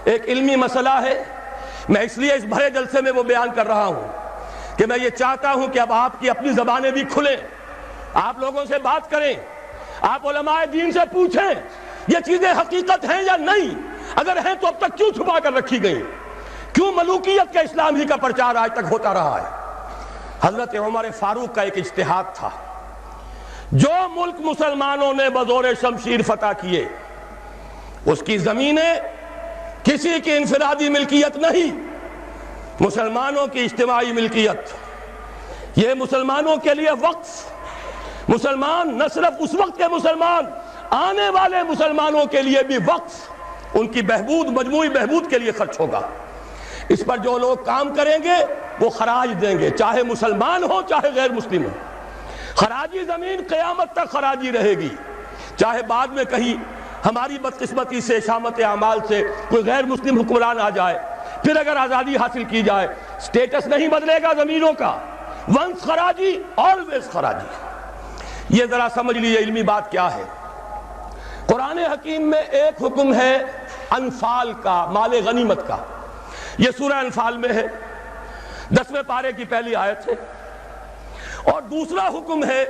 ایک علمی مسئلہ ہے، میں اس لیے اس بھرے جلسے میں وہ بیان کر رہا ہوں کہ میں یہ چاہتا ہوں کہ اب آپ کی اپنی زبانیں بھی کھلیں، آپ لوگوں سے بات کریں، آپ علماء دین سے پوچھیں یہ چیزیں حقیقت ہیں یا نہیں، اگر ہیں تو اب تک کیوں چھپا کر رکھی گئی، کیوں ملوکیت کے اسلام ہی کا پرچار آج تک ہوتا رہا ہے۔ حضرت عمر فاروق کا ایک اجتہاد تھا، جو ملک مسلمانوں نے بزور شمشیر فتح کیے اس کی زمینیں کسی کی انفرادی ملکیت نہیں، مسلمانوں کی اجتماعی ملکیت، یہ مسلمانوں کے لیے وقف، مسلمان نہ صرف اس وقت کے مسلمان، آنے والے مسلمانوں کے لیے بھی وقف، ان کی بہبود، مجموعی بہبود کے لیے خرچ ہوگا۔ اس پر جو لوگ کام کریں گے وہ خراج دیں گے، چاہے مسلمان ہو چاہے غیر مسلم ہو۔ خراجی زمین قیامت تک خراجی رہے گی، چاہے بعد میں کہیں ہماری بدقسمتی سے، شامت اعمال سے کوئی غیر مسلم حکمران آ جائے، پھر اگر آزادی حاصل کی جائے، سٹیٹس نہیں بدلے گا زمینوں کا، ونس خراجی آلویز خراجی۔ یہ ذرا سمجھ لیجیے علمی بات کیا ہے۔ قرآن حکیم میں ایک حکم ہے انفال کا، مال غنیمت کا، یہ سورہ انفال میں ہے، 10ویں پارے کی پہلی آیت ہے، اور دوسرا حکم ہے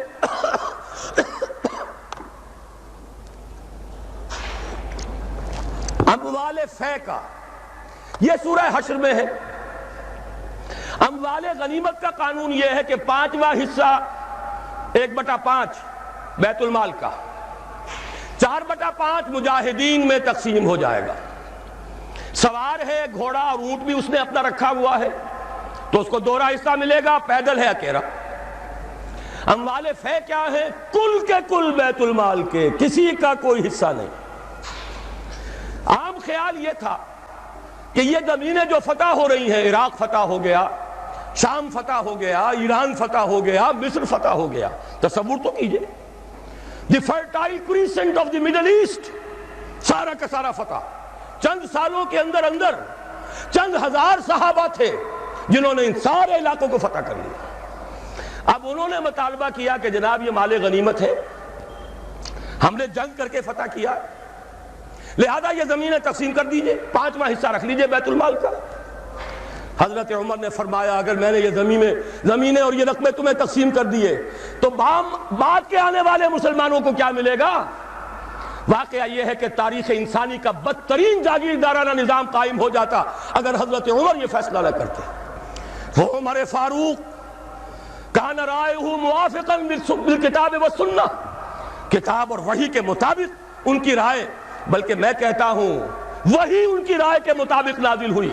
اموال فے کا، یہ سورہ حشر میں ہے۔ اموال غنیمت کا قانون یہ ہے کہ 5واں حصہ 1/5 بیت المال کا، 4/5 مجاہدین میں تقسیم ہو جائے گا۔ سوار ہے گھوڑا اور اونٹ بھی اس نے اپنا رکھا ہوا ہے تو اس کو 2 حصہ ملے گا، پیدل ہے اکیلا۔ اموال فے کیا ہے؟ کل کے کل بیت المال کے، کسی کا کوئی حصہ نہیں۔ عام خیال یہ تھا کہ یہ زمینیں جو فتح ہو رہی ہیں، عراق فتح ہو گیا، شام فتح ہو گیا، ایران فتح ہو گیا، مصر فتح ہو گیا، تصور تو کیجئے، the fertile crescent of the Middle East, سارا کا سارا فتح۔ چند سالوں کے اندر اندر چند ہزار صحابہ تھے جنہوں نے ان سارے علاقوں کو فتح کر لیا۔ اب انہوں نے مطالبہ کیا کہ جناب یہ مال غنیمت ہے، ہم نے جنگ کر کے فتح کیا، لہذا یہ زمینیں تقسیم کر دیجئے، 5واں حصہ رکھ لیجئے بیت المال کا۔ حضرت عمر نے فرمایا اگر میں نے یہ زمینیں اور یہ رقمیں تمہیں تقسیم کر دیے تو بعد کے آنے والے مسلمانوں کو کیا ملے گا؟ واقعہ یہ ہے کہ تاریخ انسانی کا بدترین جاگیردارانہ نظام قائم ہو جاتا اگر حضرت عمر یہ فیصلہ نہ کرتے۔ وہ عمر فاروق کان رائے موافقا بالکتاب والسنہ، کتاب اور وحی کے مطابق ان کی رائے، بلکہ میں کہتا ہوں وہی ان کی رائے کے مطابق نازل ہوئی۔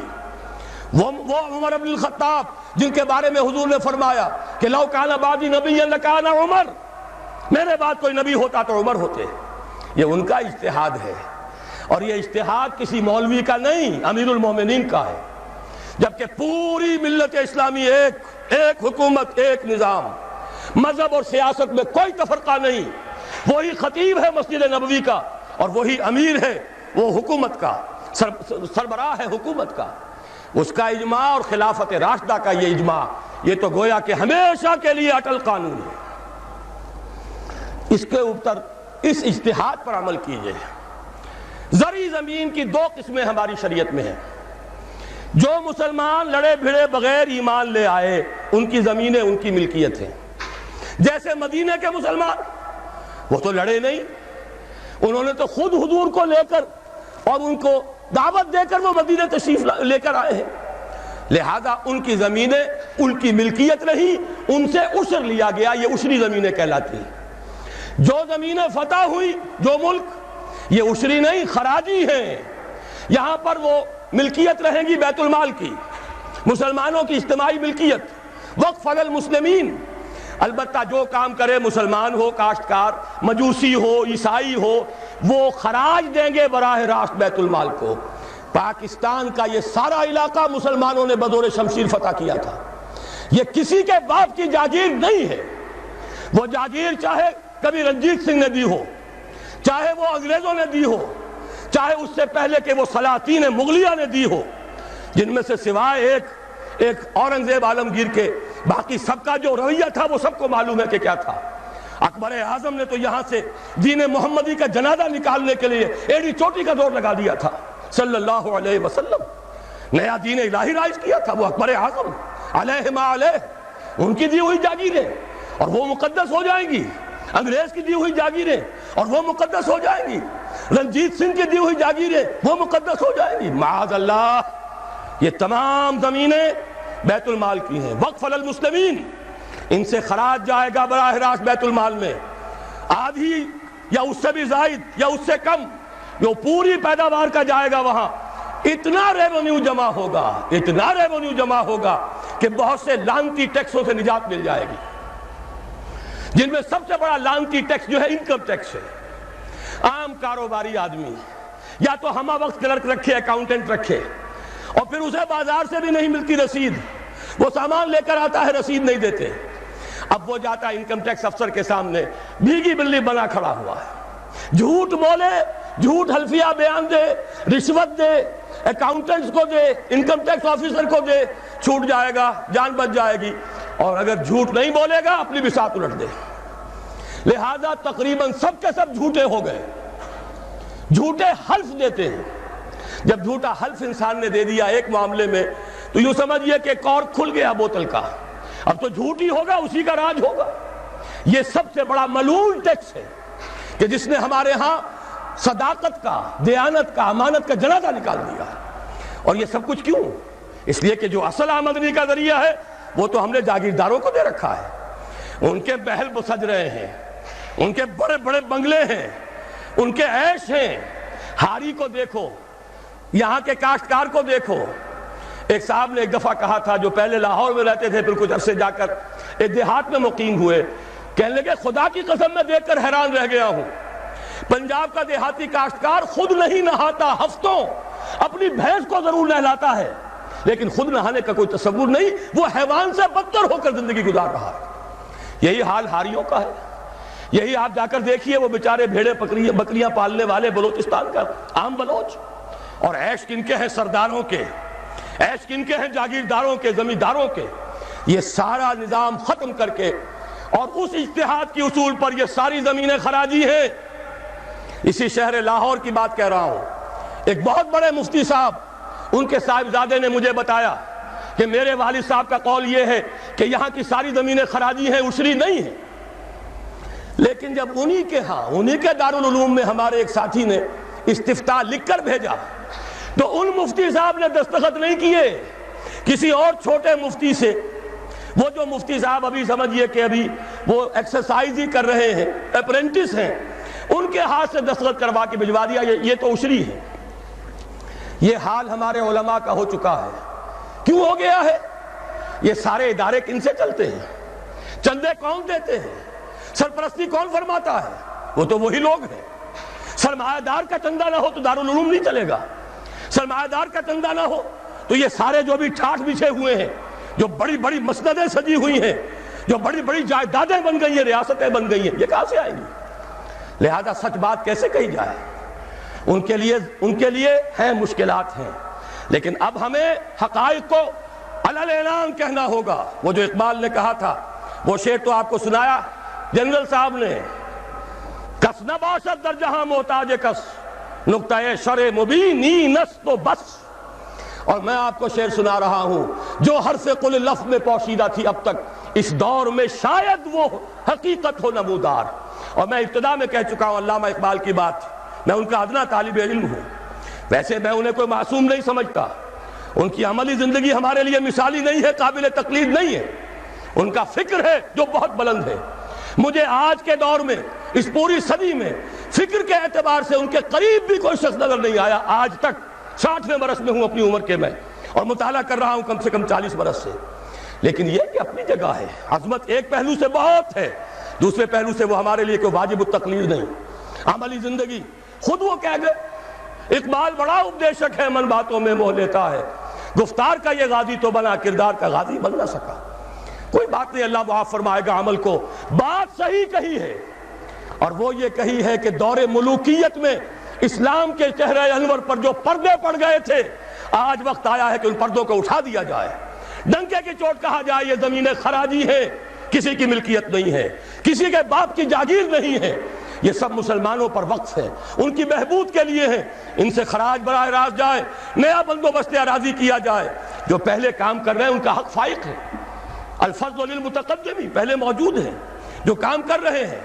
وہ عمر بن الخطاب جن کے بارے میں حضور نے فرمایا کہ لو کان بعدی نبی لکان عمر، میرے بعد کوئی نبی ہوتا تو عمر ہوتے، یہ ان کا اجتہاد ہے، اور یہ اجتہاد کسی مولوی کا نہیں، امیر المومنین کا ہے۔ جبکہ پوری ملت اسلامی ایک حکومت، ایک نظام، مذہب اور سیاست میں کوئی تفرقہ نہیں، وہی خطیب ہے مسجد نبوی کا اور وہی امیر ہے وہ حکومت کا، سربراہ ہے حکومت کا، اس کا اجماع اور خلافت راشدہ کا یہ اجماع، یہ تو گویا کہ ہمیشہ کے لیے اٹل قانون ہے۔ اس کے اوپر اس اجتہاد پر عمل کیجئے۔ زرعی زمین کی 2 قسمیں ہماری شریعت میں ہیں۔ جو مسلمان لڑے بھڑے بغیر ایمان لے آئے ان کی زمینیں ان کی ملکیت ہیں، جیسے مدینہ کے مسلمان، وہ تو لڑے نہیں، انہوں نے تو خود حضور کو لے کر اور ان کو دعوت دے کر وہ مدینہ تشریف لے کر آئے ہیں، لہذا ان کی زمینیں ان کی ملکیت نہیں، ان سے عشر لیا گیا، یہ عشری زمینیں کہلاتی ہیں۔ جو زمینیں فتح ہوئی، جو ملک، یہ عشری نہیں، خراجی ہیں، یہاں پر وہ ملکیت رہیں گی بیت المال کی، مسلمانوں کی اجتماعی ملکیت، وقف علی المسلمین۔ البتہ جو کام کرے مسلمان ہو، کاشتکار، مجوسی ہو، عیسائی ہو، وہ خراج دیں گے براہ راست بیت المال کو۔ پاکستان کا یہ سارا علاقہ مسلمانوں نے بزور شمشیر فتح کیا تھا، یہ کسی کے باپ کی جاگیر نہیں ہے۔ وہ جاگیر چاہے کبھی رنجیت سنگھ نے دی ہو، چاہے وہ انگریزوں نے دی ہو، چاہے اس سے پہلے کہ وہ سلاطین مغلیہ نے دی ہو، جن میں سے سوائے ایک اورنگزیب عالمگیر کے باقی سب کا جو رویہ تھا وہ سب کو معلوم ہے کہ کیا تھا۔ اکبر اعظم نے تو یہاں سے دین محمدی کا جنازہ نکالنے کے لیے ایڑی چوٹی کا زور لگا دیا تھا۔ صلی اللہ علیہ وسلم. نیا دین الہی رائج کیا تھا وہ اکبر اعظم علیہ ما علیہ. ان کی دی ہوئی جاگیریں اور وہ مقدس ہو جائیں گی. انگریز کی دی ہوئی جاگیریں اور وہ مقدس ہو جائیں گی. رنجیت سنگھ کی دی ہوئی جاگیریں وہ مقدس ہو جائیں گی. معاذ اللہ. یہ تمام زمینیں بیت المال کی ہیں. وقف للمسلمین، ان سے خراج جائے گا براہ راست بیت المال میں. آدھی یا اس سے بھی زائد یا اس سے کم جو پوری پیداوار کا جائے گا وہاں. اتنا ریونیو جمع ہوگا، اتنا ریونیو جمع ہوگا کہ بہت سے لعنتی ٹیکسوں سے نجات مل جائے گی، جن میں سب سے بڑا لعنتی ٹیکس جو ہے انکم ٹیکس ہے. عام کاروباری آدمی یا تو ہمہ وقت کلرک رکھے، اکاؤنٹنٹ رکھے، اور پھر اسے بازار سے بھی نہیں ملتی رسید، وہ سامان لے کر آتا ہے رسید نہیں دیتے. اب وہ جاتا ہے انکم ٹیکس افسر کے سامنے بھیگی بلی بنا کھڑا ہوا ہے. جھوٹ بولے، جھوٹ حلفیہ بیان دے، رشوت دے، اکاؤنٹنٹس کو دے، انکم ٹیکس آفیسر کو دے، چھوٹ جائے گا، جان بچ جائے گی. اور اگر جھوٹ نہیں بولے گا اپنی بساط الٹ دے. لہذا تقریباً سب کے سب جھوٹے ہو گئے، جھوٹے حلف دیتے ہیں. جب جھوٹا حلف انسان نے دے دیا ایک معاملے میں تو یوں سمجھئے کہ کارک کھل گیا بوتل کا، اب تو جھوٹ ہی ہوگا، اسی کا راج ہوگا. یہ سب سے بڑا ملعون ٹیکس ہے کہ جس نے ہمارے ہاں صداقت کا، دیانت کا، امانت کا جنازہ نکال دیا. اور یہ سب کچھ کیوں؟ اس لیے کہ جو اصل آمدنی کا ذریعہ ہے وہ تو ہم نے جاگیرداروں کو دے رکھا ہے. ان کے محل سج رہے ہیں، ان کے بڑے بڑے بنگلے ہیں، ان کے عیش ہیں. ہاری کو دیکھو، یہاں کے کاشتکار کو دیکھو. ایک صاحب نے ایک دفعہ کہا تھا، جو پہلے لاہور میں رہتے تھے پھر کچھ عرصے جا کر ایک دیہات میں مقیم ہوئے، کہنے لگے خدا کی قسم میں دیکھ کر حیران رہ گیا ہوں. پنجاب کا دیہاتی کاشتکار خود نہیں نہاتا، ہفتوں اپنی بھینس کو ضرور نہلاتا ہے، لیکن خود نہانے کا کوئی تصور نہیں. وہ حیوان سے بدتر ہو کر زندگی گزار رہا ہے. یہی حال ہاریوں کا ہے. یہی آپ جا کر دیکھیے وہ بیچارے بھیڑے بکریاں پالنے والے بلوچستان کا عام بلوچ. اور عیش کن کے ہیں؟ سرداروں کے. عیش کن کے ہیں؟ جاگیرداروں کے، زمینداروں کے. یہ سارا نظام ختم کر کے اور اس اجتہاد کی اصول پر یہ ساری زمینیں خراجی ہیں. اسی شہر لاہور کی بات کہہ رہا ہوں. ایک بہت بڑے مفتی صاحب، ان کے صاحبزادے نے مجھے بتایا کہ میرے والد صاحب کا قول یہ ہے کہ یہاں کی ساری زمینیں خراجی ہیں، عشری نہیں ہیں. لیکن جب انہی کے ہاں، انہی کے دارالعلوم میں ہمارے ایک ساتھی نے استفتاء لکھ کر بھیجا تو ان مفتی صاحب نے دستخط نہیں کیے، کسی اور چھوٹے مفتی سے، وہ جو مفتی صاحب ابھی سمجھئے کہ ابھی وہ ایکسرسائز ہی کر رہے ہیں، اپرینٹس ہیں، ان کے ہاتھ سے دستخط کروا کے بھجوا دیا. یہ تو عشری ہے. یہ حال ہمارے علماء کا ہو چکا ہے. کیوں ہو گیا ہے؟ یہ سارے ادارے کن سے چلتے ہیں؟ چندے کون دیتے ہیں؟ سرپرستی کون فرماتا ہے؟ وہ تو وہی لوگ ہیں. سرمایہ دار کا چندہ نہ ہو تو دارالعلوم نہیں چلے گا. سرمایہ دار کا چندہ نہ ہو تو یہ سارے جو بھی ٹھاٹھ بچھے ہوئے ہیں، جو بڑی بڑی مسندیں سجی ہوئی ہیں، جو بڑی بڑی جائیدادیں بن گئی ہیں، ریاستیں بن گئی ہیں، یہ کہاں سے آئیں گی؟ لہذا سچ بات کیسے کہی جائے؟ ان کے لیے ہیں مشکلات ہیں. لیکن اب ہمیں حقائق کو علل اعلان کہنا ہوگا. وہ جو اقبال نے کہا تھا، وہ شعر تو آپ کو سنایا جنرل صاحب نے، کس نہ باشد در جہاں محتاج کس، نقطۂ شرع مبینی نس تو بس. اور میں آپ کو شعر سنا رہا ہوں جو حرف قل لفظ میں پوشیدہ تھی اب تک، اس دور میں شاید وہ حقیقت ہو نمودار. اور میں ابتدا میں کہہ چکا ہوں علامہ اقبال کی بات، میں ان کا ادنا طالب علم ہوں. ویسے میں انہیں کوئی معصوم نہیں سمجھتا. ان کی عملی زندگی ہمارے لیے مثالی نہیں ہے، قابل تقلید نہیں ہے. ان کا فکر ہے جو بہت بلند ہے. مجھے آج کے دور میں، اس پوری صدی میں، فکر کے اعتبار سے ان کے قریب بھی کوئی شخص نظر نہیں آیا. آج تک 60ویں برس میں ہوں اپنی عمر کے میں، اور مطالعہ کر رہا ہوں کم سے کم 40 برس سے. لیکن یہ کہ اپنی جگہ ہے. عظمت ایک پہلو سے بہت ہے، دوسرے پہلو سے وہ ہمارے لیے کوئی واجب التقلید نہیں. عملی زندگی خود وہ کہہ گئے، اقبال بڑا اپدیشک ہے، من باتوں میں موہ لیتا ہے. گفتار کا یہ غازی تو بنا، کردار کا غازی بن نہ سکا. کوئی بات نہیں، اللہ معاف فرمائے گا عمل کو. بات صحیح کہی ہے، اور وہ یہ کہی ہے کہ دور ملوکیت میں اسلام کے چہرے انور پر جو پردے پڑ گئے تھے، آج وقت آیا ہے کہ ان پردوں کو اٹھا دیا جائے. ڈنکے کی چوٹ کہا جائے یہ زمینیں خراجی ہیں، کسی کی ملکیت نہیں ہے، کسی کے باپ کی جاگیر نہیں ہے. یہ سب مسلمانوں پر وقف ہے، ان کی بہبود کے لیے ہیں۔ ان سے خراج براہ راست جائے، نیا بندوبست اراضی کیا جائے۔ جو پہلے کام کر رہے ہیں ان کا حق فائق ہے، الفضل للمتقدم پہلے موجود ہیں جو کام کر رہے ہیں،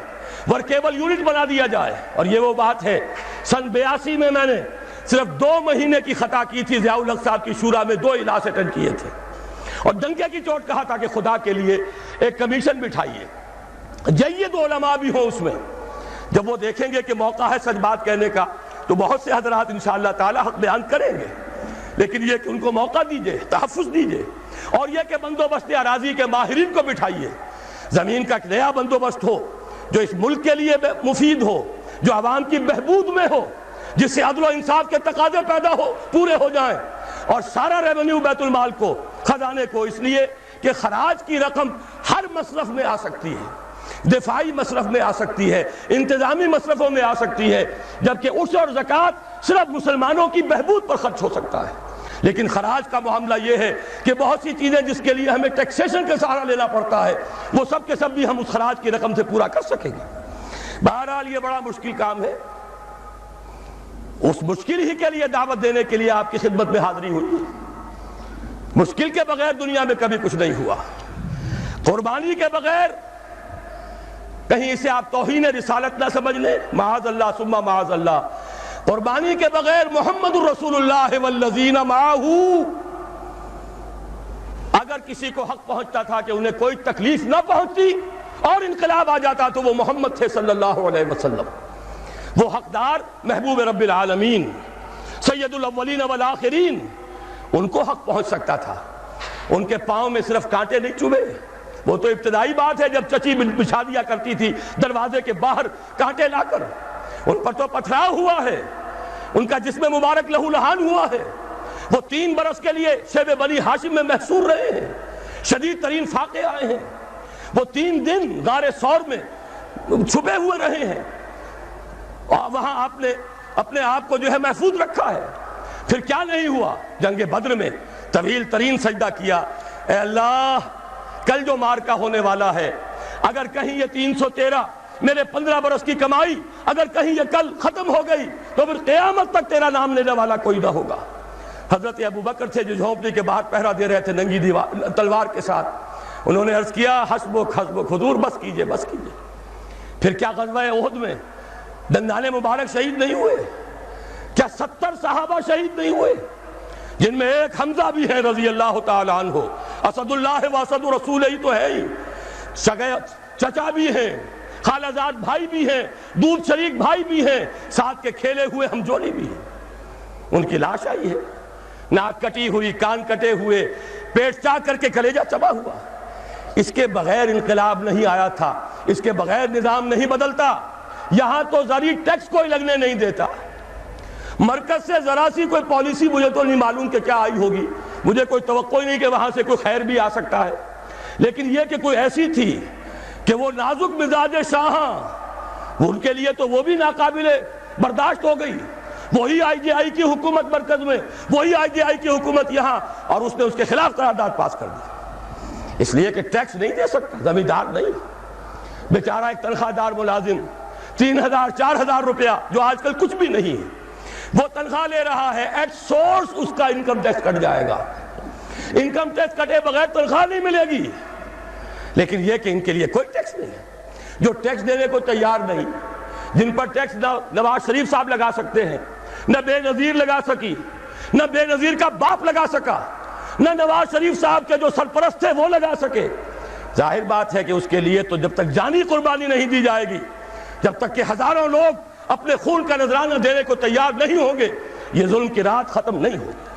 ورکیبل یونٹ بنا دیا جائے۔ اور یہ وہ بات ہے، سن 82 میں میں نے صرف 2 مہینے کی خطا کی تھی، ضیاء الحق صاحب کی شورا میں 2 اجلاس اٹینڈ کیے تھے، اور ڈنکے کی چوٹ کہا تھا کہ خدا کے لیے ایک کمیشن بٹھائیے، جید علماء بھی ہوں اس میں۔ جب وہ دیکھیں گے کہ موقع ہے سچ بات کہنے کا تو بہت سے حضرات انشاءاللہ تعالی حق بیان کریں گے، لیکن یہ کہ ان کو موقع دیجئے، تحفظ دیجئے، اور یہ کہ بندوبست اراضی کے ماہرین کو بٹھائیے، زمین کا ایک نیا بندوبست ہو جو اس ملک کے لیے مفید ہو، جو عوام کی بہبود میں ہو، جس سے عدل و انصاف کے تقاضے پورے ہو جائیں، اور سارا ریونیو بیت المال کو، خزانے کو، اس لیے کہ خراج کی رقم ہر مصرف میں آ سکتی ہے، دفاعی مصرف میں آ سکتی ہے، انتظامی مصرفوں میں آ سکتی ہے، جبکہ عشر اور زکوٰۃ صرف مسلمانوں کی بہبود پر خرچ ہو سکتا ہے۔ لیکن خراج کا معاملہ یہ ہے کہ بہت سی چیزیں جس کے لیے ہمیں ٹیکسیشن کا سہارا لینا پڑتا ہے، وہ سب کے سب بھی ہم اس خراج کی رقم سے پورا کر سکیں گے۔ بہرحال یہ بڑا مشکل کام ہے، اس مشکل ہی کے لیے دعوت دینے کے لیے آپ کی خدمت میں حاضری ہوئی۔ مشکل کے بغیر دنیا میں کبھی کچھ نہیں ہوا، قربانی کے بغیر کہیں اسے آپ توہین رسالت نہ سمجھ لیں، معاذ اللہ ثم معاذ اللہ، قربانی کے بغیر محمد الرسول اللہ والذین معہ، اگر کسی کو حق پہنچتا تھا کہ انہیں کوئی تکلیف نہ پہنچتی اور انقلاب آ جاتا تو وہ محمد تھے صلی اللہ علیہ وسلم، وہ حقدار محبوب رب العالمین سید الاولین والآخرین، ان کو حق پہنچ سکتا تھا۔ ان کے پاؤں میں صرف کانٹے نہیں چبھے، وہ تو ابتدائی بات ہے جب چچی بچھا دیا کرتی تھی دروازے کے باہر کانٹے لا کر، ان پر تو پتھراؤ ہوا ہے، ان کا جسم مبارک لہو لہان ہوا ہے، وہ 3 برس کے لیے شیب بنی ہاشم میں محصور رہے ہیں، شدید ترین فاقے آئے ہیں، وہ 3 دن غار ثور میں چھپے ہوئے رہے ہیں، اور وہاں آپ نے اپنے آپ کو جو ہے محفوظ رکھا ہے۔ پھر کیا نہیں ہوا؟ جنگ بدر میں طویل ترین سجدہ کیا، اے اللہ کل جو مارکا ہونے والا ہے، اگر کہیں یہ 313 میرے 15 برس کی کمائی اگر کہیں یہ کل ختم ہو گئی تو پھر قیامت تک تیرا نام لینے والا کوئی نہ ہوگا۔ حضرت ابوبکر تھے جو جھونپڑی کے باہر پہرا دے رہے تھے ننگی تلوار کے ساتھ، انہوں نے عرض کیا حسبک حسبک حضور بس کیجئے بس کیجئے۔ پھر کیا غزوہ احد میں دندان مبارک شہید نہیں ہوئے؟ کیا 70 صحابہ شہید نہیں ہوئے؟ جن میں ایک حمزہ بھی ہے رضی اللہ تعالیٰ عنہ، اسد اللہ و اسد رسول ہی تو ہے ہی، چچا بھی ہیں، خالہ زاد بھائی بھی ہیں، دودھ شریک بھائی بھی ہیں، ساتھ کے کھیلے ہوئے ہم جولی بھی ہیں۔ ان کی لاش آئی ہے، ناک کٹی ہوئی، کان کٹے ہوئے، پیٹ چاک کر کے کلیجہ چبا ہوا۔ اس کے بغیر انقلاب نہیں آیا تھا، اس کے بغیر نظام نہیں بدلتا۔ یہاں تو زرعی ٹیکس کوئی لگنے نہیں دیتا، مرکز سے ذرا سی کوئی پالیسی مجھے تو نہیں معلوم کہ کیا آئی ہوگی، مجھے کوئی توقع ہی نہیں کہ وہاں سے کوئی خیر بھی آ سکتا ہے، لیکن یہ کہ کوئی ایسی تھی کہ وہ نازک مزاج شاہاں، ان کے لیے تو وہ بھی ناقابل برداشت ہو گئی۔ وہی آئی جی آئی کی حکومت مرکز میں، وہی آئی جی آئی کی حکومت یہاں، اور اس نے اس کے خلاف قرارداد پاس کر دی، اس لیے کہ ٹیکس نہیں دے سکتا، زمیندار نہیں، بیچارہ ایک تنخواہ دار ملازم 3000 4000 روپیہ جو آج کل کچھ بھی نہیں ہے، وہ تنخواہ لے رہا ہے، ایٹ سورس اس کا انکم ٹیکس کٹ جائے گا، انکم ٹیکس کٹے بغیر تنخواہ نہیں ملے گی۔ لیکن یہ کہ ان کے لیے کوئی ٹیکس نہیں ہے، جو ٹیکس دینے کو تیار نہیں، جن پر ٹیکس نواز شریف صاحب لگا سکتے ہیں، نہ بے نظیر لگا سکی، نہ بے نظیر کا باپ لگا سکا، نہ نواز شریف صاحب کے جو سرپرست تھے وہ لگا سکے۔ ظاہر بات ہے کہ اس کے لیے تو جب تک جانی قربانی نہیں دی جائے گی، جب تک کہ ہزاروں لوگ اپنے خون کا نذرانہ دینے کو تیار نہیں ہوں گے، یہ ظلم کی رات ختم نہیں ہوگی۔